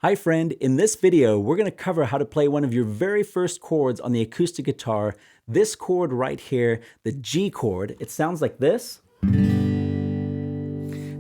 Hi friend, in this video we're going to cover how to play one of your very first chords on the acoustic guitar. This chord right here, the G chord. It sounds like this.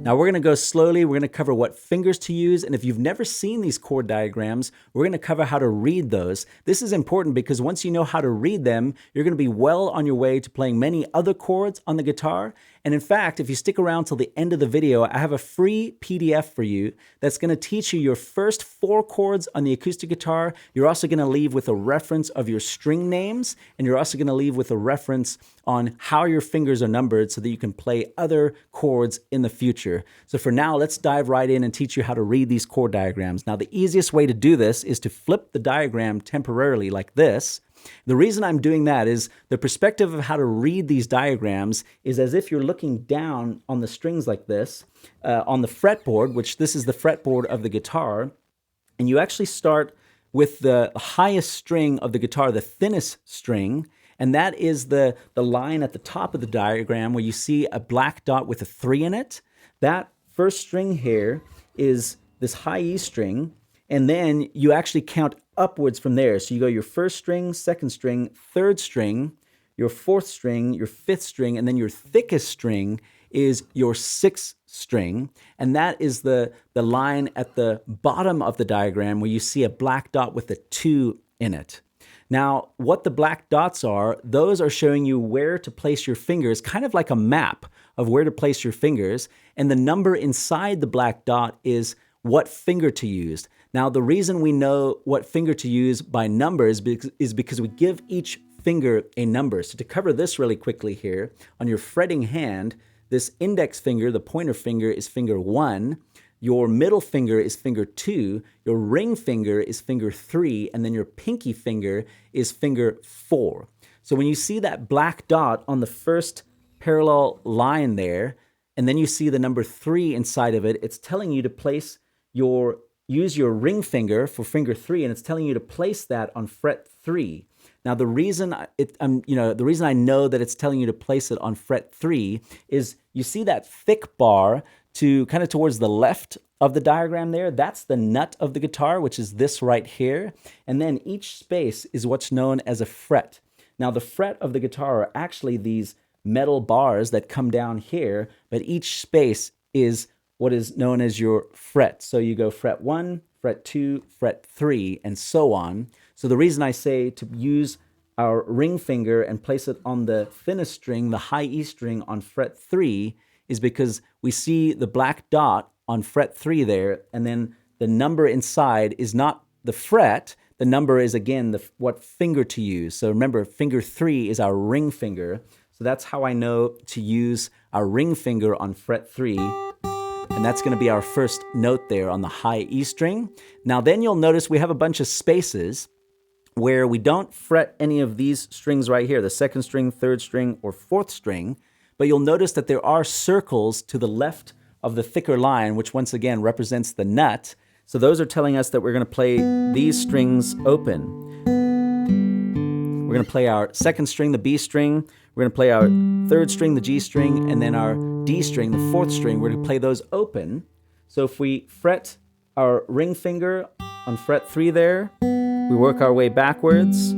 Now we're going to go slowly, we're going to cover what fingers to use, and if you've never seen these chord diagrams, we're going to cover how to read those. This is important because once you know how to read them, you're going to be well on your way to playing many other chords on the guitar. And in fact, if you stick around till the end of the video, I have a free PDF for you that's going to teach you your first 4 chords on the acoustic guitar. You're also going to leave with a reference of your string names, and you're also going to leave with a reference on how your fingers are numbered so that you can play other chords in the future. So for now, let's dive right in and teach you how to read these chord diagrams. Now, the easiest way to do this is to flip the diagram temporarily like this. The reason I'm doing that is the perspective of how to read these diagrams is as if you're looking down on the strings like this, on the fretboard, which this is the fretboard of the guitar, and you actually start with the highest string of the guitar, the thinnest string, and that is the line at the top of the diagram where you see a black dot with a 3 in it. That first string here is this high E string, and then you actually count upwards from there. So you go your first string, second string, third string, your fourth string, your fifth string, and then your thickest string is your 6th string. And that is the line at the bottom of the diagram where you see a black dot with a 2 in it. Now, what the black dots are, those are showing you where to place your fingers, kind of like a map of where to place your fingers. And the number inside the black dot is what finger to use. Now, the reason we know what finger to use by numbers is because we give each finger a number. So to cover this really quickly here, on your fretting hand, this index finger, the pointer finger, is finger 1. Your middle finger is finger 2, your ring finger is finger 3, and then your pinky finger is finger 4. So when you see that black dot on the first parallel line there, and then you see the number 3 inside of it, it's telling you to use your ring finger for finger 3, and it's telling you to place that on fret 3. Now, the reason I know that it's telling you to place it on fret 3 is you see that thick bar to kind of towards the left of the diagram there. That's the nut of the guitar, which is this right here. And then each space is what's known as a fret. Now, the fret of the guitar are actually these metal bars that come down here, but each space is what is known as your fret. So you go fret 1, fret 2, fret 3, and so on. So the reason I say to use our ring finger and place it on the thinnest string, the high E string on fret 3, is because we see the black dot on fret 3 there, and then the number inside is not the fret. The number is, again, what finger to use. So remember, finger 3 is our ring finger. So that's how I know to use our ring finger on fret 3. And that's going to be our first note there on the high E string. Now then you'll notice we have a bunch of spaces where we don't fret any of these strings right here, the second string, third string, or fourth string, but you'll notice that there are circles to the left of the thicker line, which once again represents the nut. So those are telling us that we're going to play these strings open. We're going to play our second string, the B string. We're going to play our third string, the G string, and then our D string, the fourth string. We're going to play those open. So if we fret our ring finger on fret 3 there, we work our way backwards.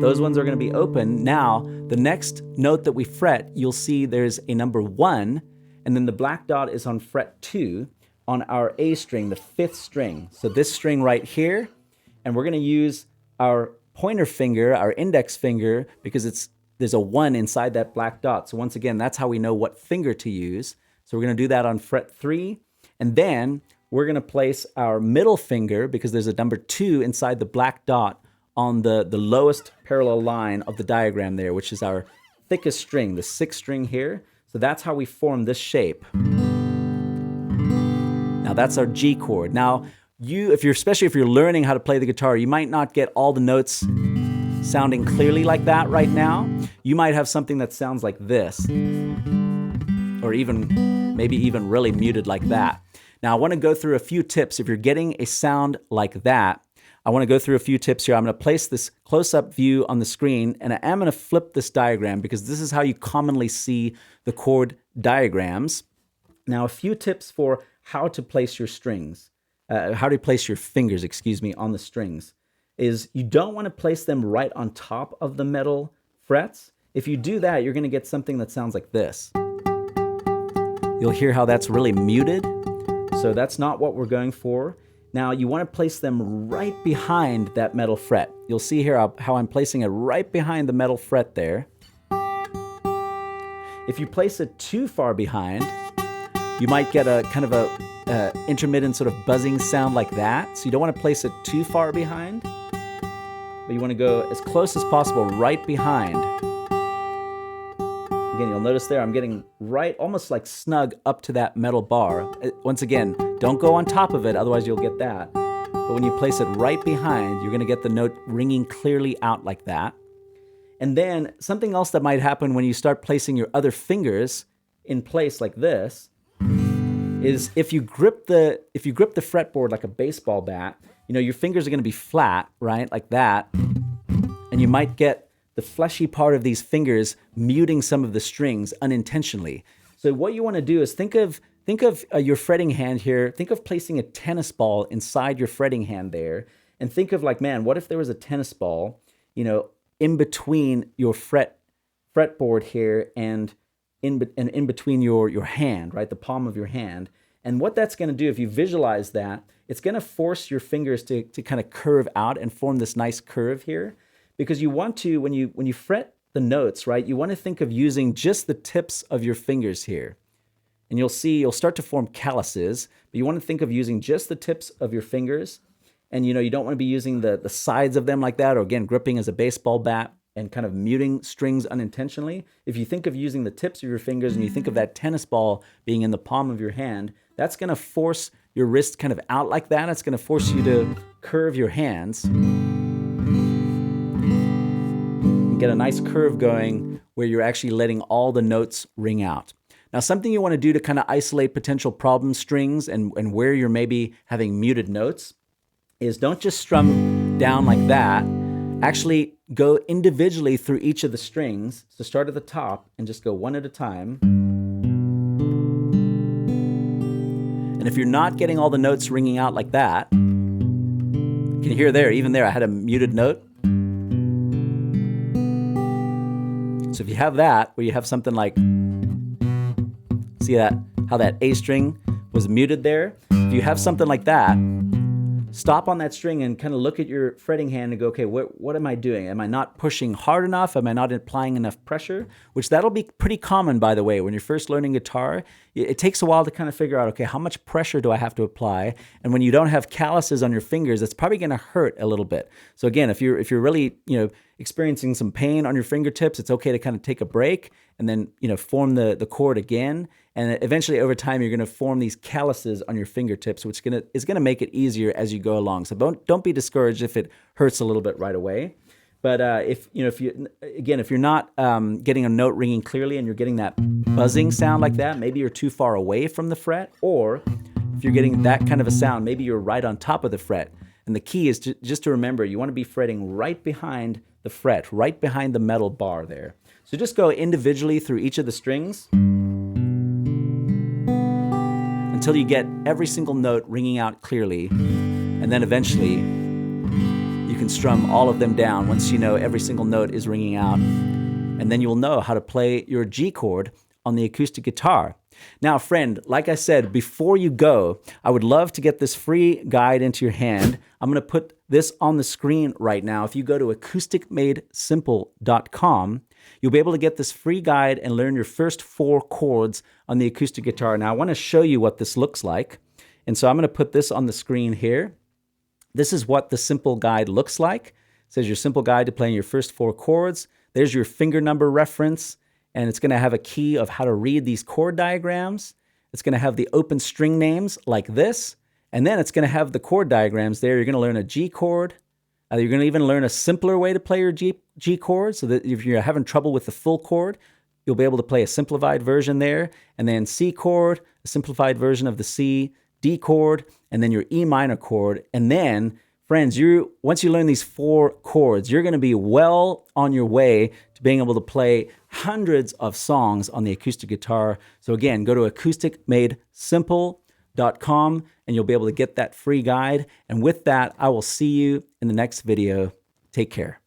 Those ones are going to be open. Now, the next note that we fret, you'll see there's a number 1, and then the black dot is on fret 2 on our A string, the 5th string. So this string right here, and we're going to use our pointer finger, our index finger, because there's a 1 inside that black dot. So once again, that's how we know what finger to use. So we're going to do that on fret 3, and then we're going to place our middle finger, because there's a number 2 inside the black dot, on the lowest parallel line of the diagram there, which is our thickest string, the 6th string here. So that's how we form this shape. Now that's our G chord. Now, especially if you're learning how to play the guitar, you might not get all the notes sounding clearly like that right now. You might have something that sounds like this, or maybe even really muted like that. Now, I want to go through a few tips. If you're getting a sound like that, I want to go through a few tips here. I'm going to place this close-up view on the screen, and I am going to flip this diagram because this is how you commonly see the chord diagrams. Now, a few tips for how to place your strings. how to place your fingers, excuse me, on the strings, is you don't want to place them right on top of the metal frets. If you do that, you're going to get something that sounds like this. You'll hear how that's really muted. So that's not what we're going for. Now you want to place them right behind that metal fret. You'll see here how I'm placing it right behind the metal fret there. If you place it too far behind, you might get a kind of a intermittent sort of buzzing sound like that. So you don't want to place it too far behind, but you want to go as close as possible right behind. Again, you'll notice there I'm getting right, almost like snug up to that metal bar. Once again, don't go on top of it, otherwise you'll get that. But when you place it right behind, you're going to get the note ringing clearly out like that. And then something else that might happen when you start placing your other fingers in place like this is if you grip the fretboard like a baseball bat, you know, your fingers are going to be flat, right? Like that. And you might get the fleshy part of these fingers muting some of the strings unintentionally. So what you want to do is think of your fretting hand here. Think of placing a tennis ball inside your fretting hand there, and think of like, man, what if there was a tennis ball, you know, in between your fretboard here and in between your hand, right, the palm of your hand. And what that's going to do, if you visualize that, it's going to force your fingers to kind of curve out and form this nice curve here. Because you want to, when you fret the notes, right, you want to think of using just the tips of your fingers here. And you'll see, you'll start to form calluses, but you want to think of using just the tips of your fingers. And you know, you don't want to be using the sides of them like that, or again, gripping as a baseball bat and kind of muting strings unintentionally. If you think of using the tips of your fingers and you think of that tennis ball being in the palm of your hand, that's going to force your wrist kind of out like that. It's going to force you to curve your hands. Get a nice curve going where you're actually letting all the notes ring out. Now, something you want to do to kind of isolate potential problem strings and where you're maybe having muted notes is don't just strum down like that. Actually go individually through each of the strings. So start at the top and just go one at a time. And if you're not getting all the notes ringing out like that, can you hear there, even there, I had a muted note. So if you have that, where you have something like, see that, how that A string was muted there? If you have something like that, stop on that string and kind of look at your fretting hand and go, okay, what am I doing? Am I not pushing hard enough? Am I not applying enough pressure? Which that'll be pretty common, by the way. When you're first learning guitar, it takes a while to kind of figure out, okay, how much pressure do I have to apply? And when you don't have calluses on your fingers, it's probably going to hurt a little bit. So again, if you're really, experiencing some pain on your fingertips, it's okay to kind of take a break and then, form the chord again. And eventually over time, you're going to form these calluses on your fingertips, which is going to make it easier as you go along. So don't be discouraged if it hurts a little bit right away. But if you're not getting a note ringing clearly and you're getting that buzzing sound like that, maybe you're too far away from the fret, or if you're getting that kind of a sound, maybe you're right on top of the fret. And the key is just to remember, you want to be fretting right behind the fret, right behind the metal bar there. So just go individually through each of the strings until you get every single note ringing out clearly. And then eventually you can strum all of them down once you know every single note is ringing out. And then you'll know how to play your G chord on the acoustic guitar. Now, friend, like I said, before you go, I would love to get this free guide into your hand. I'm going to put this on the screen right now. If you go to acousticmadesimple.com, you'll be able to get this free guide and learn your first 4 chords on the acoustic guitar. Now, I want to show you what this looks like. And so I'm going to put this on the screen here. This is what the simple guide looks like. It says your simple guide to playing your first 4 chords. There's your finger number reference. And it's going to have a key of how to read these chord diagrams. It's going to have the open string names like this. And then it's going to have the chord diagrams there. You're going to learn a G chord. You're going to even learn a simpler way to play your G chord, so that if you're having trouble with the full chord, you'll be able to play a simplified version there. And then C chord, a simplified version of the C, D chord, and then your E minor chord. And then, friends, once you learn these 4 chords, you're going to be well on your way to being able to play hundreds of songs on the acoustic guitar. So again, go to acousticmadesimple.com. troubleshoot.com, and you'll be able to get that free guide. And with that, I will see you in the next video. Take care.